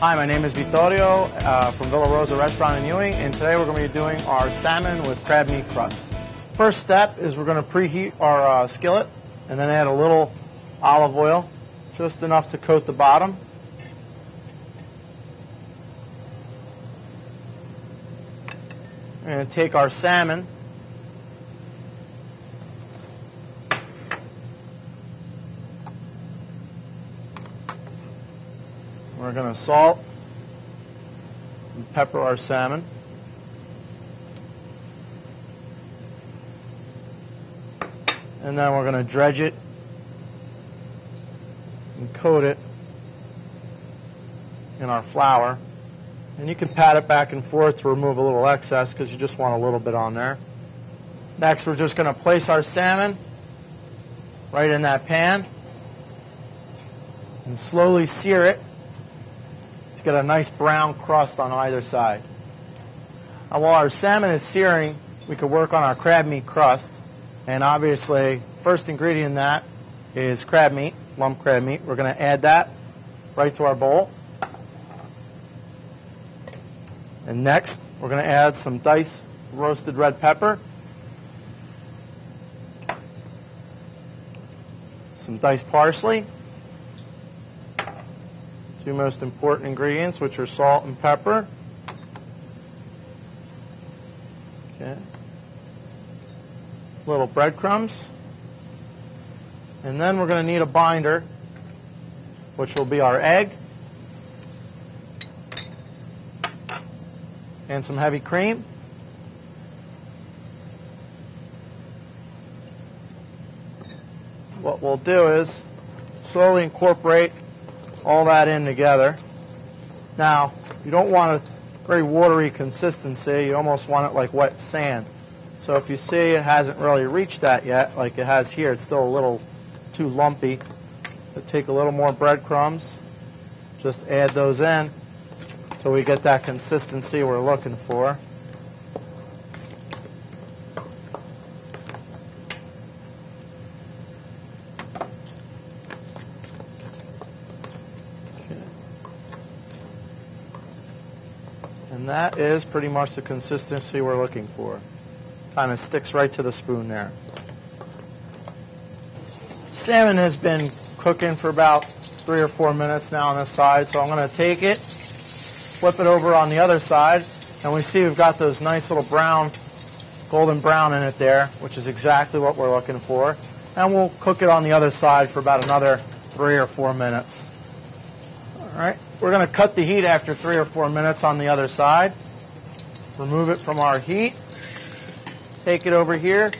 Hi, my name is Vittorio from Villa Rosa Restaurant in Ewing, and today we're going to be doing our salmon with crab meat crust. First step is we're going to preheat our skillet and then add a little olive oil, just enough to coat the bottom. We're going to take our salmon, we're going to salt and pepper our salmon. And then we're going to dredge it and coat it in our flour. And you can pat it back and forth to remove a little excess because you just want a little bit on there. Next, we're just going to place our salmon right in that pan and slowly sear it to get a nice brown crust on either side. Now, while our salmon is searing, we can work on our crab meat crust. And obviously, first ingredient in that is crab meat, lump crab meat. We're going to add that right to our bowl. And next, we're going to add some diced roasted red pepper, some diced parsley, two most important ingredients, which are salt and pepper. Okay. Little breadcrumbs. And then we're going to need a binder, which will be our egg and some heavy cream. What we'll do is slowly incorporate all that in together. Now, you don't want a very watery consistency. You almost want it like wet sand. So if you see it hasn't really reached that yet, like it has here, it's still a little too lumpy. But take a little more breadcrumbs, just add those in until we get that consistency we're looking for. Okay. And that is pretty much the consistency we're looking for. Kind of sticks right to the spoon there. Salmon has been cooking for about 3 or 4 minutes now on this side, so I'm going to take it, flip it over on the other side, and we see we've got those nice little brown, golden brown in it there, which is exactly what we're looking for. And we'll cook it on the other side for about another 3 or 4 minutes. All right, we're going to cut the heat after 3 or 4 minutes on the other side. Remove it from our heat. Take it over here.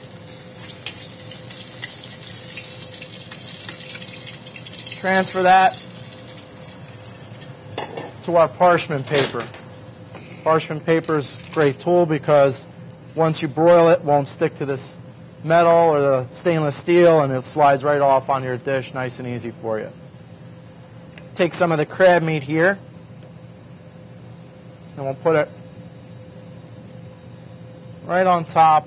Transfer that to our parchment paper. Parchment paper is a great tool because once you broil it, it won't stick to this metal or the stainless steel, and it slides right off on your dish, nice and easy for you. Take some of the crab meat here, and we'll put it right on top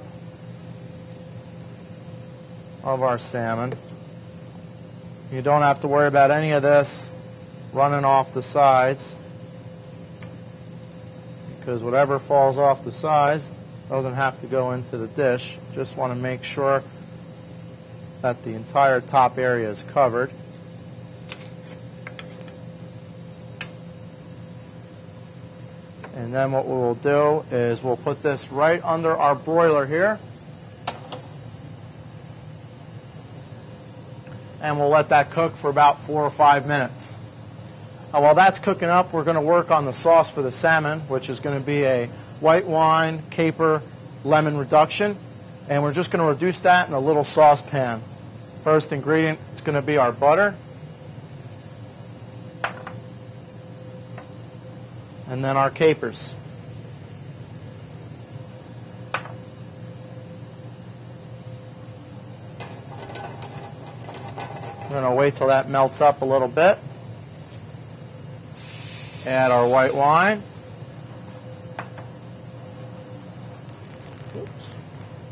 of our salmon. You don't have to worry about any of this running off the sides, because whatever falls off the sides doesn't have to go into the dish. Just want to make sure that the entire top area is covered. And then what we will do is we'll put this right under our broiler here. And we'll let that cook for about 4 or 5 minutes. Now, while that's cooking up, we're going to work on the sauce for the salmon, which is going to be a white wine, caper, lemon reduction. And we're just going to reduce that in a little saucepan. First ingredient is going to be our butter. And then our capers. We're going to wait till that melts up a little bit. Add our white wine. Oops.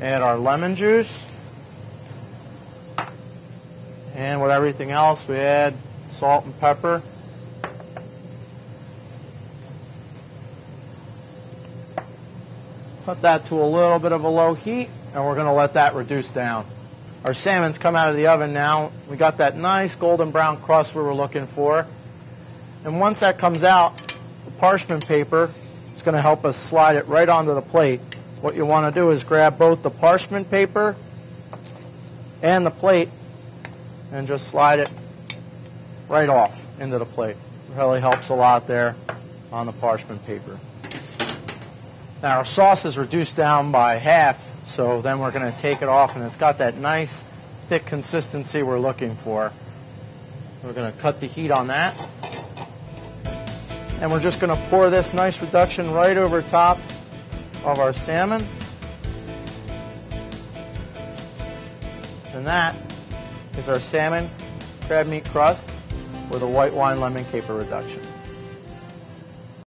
Add our lemon juice. And with everything else, we add salt and pepper. Put that to a little bit of a low heat, and we're going to let that reduce down. Our salmon's come out of the oven now. We got that nice golden brown crust we were looking for. And once that comes out, the parchment paper is going to help us slide it right onto the plate. What you want to do is grab both the parchment paper and the plate and just slide it right off into the plate. It really helps a lot there on the parchment paper. Now our sauce is reduced down by half, so then we're going to take it off, and it's got that nice thick consistency we're looking for. We're going to cut the heat on that. And we're just going to pour this nice reduction right over top of our salmon. And that is our salmon crab meat crust with a white wine lemon caper reduction.